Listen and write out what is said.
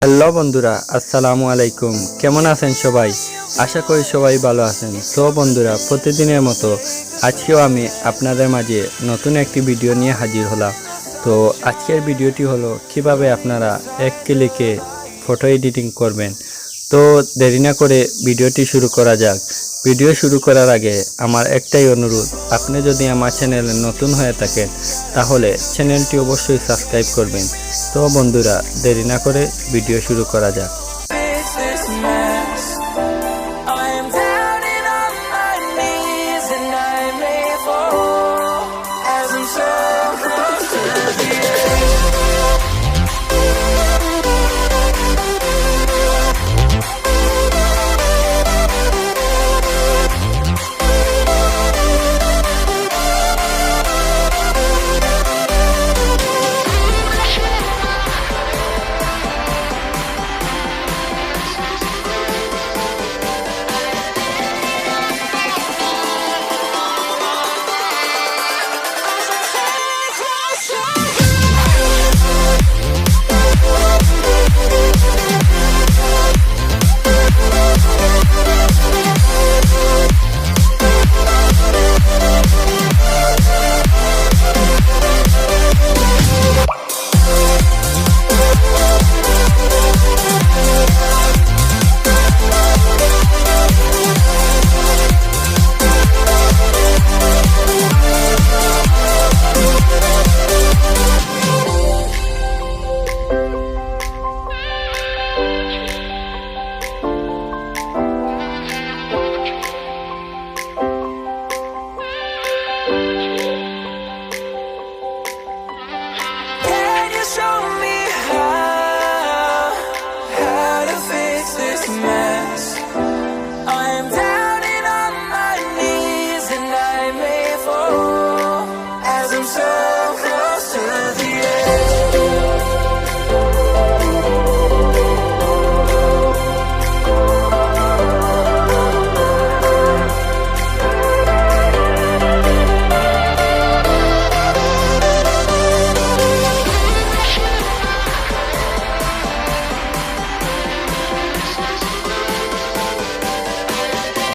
Hello বন্ধুরা, আসসালামু আলাইকুম। কেমন আছেন সবাই? আশা করি সবাই ভালো আছেন। তো বন্ধুরা, প্রতিদিনের মতো আজকেও আমি আপনাদের মাঝে নতুন একটি ভিডিও নিয়ে হাজির হলাম। তো আজকের ভিডিওটি হলো কিভাবে আপনারা এক ক্লিকে ফটো এডিটিং করবেন। তো দেরি না করে ভিডিওটি শুরু করা যাক। ভিডিও শুরু করার আগে আমার একটাই অনুরোধ, আপনি যদি আমার চ্যানেলে নতুন হয়ে থাকেন তাহলে চ্যানেলটি অবশ্যই সাবস্ক্রাইব করবেন। তো বন্ধুরা, দেরি না করে ভিডিও শুরু করা যাক।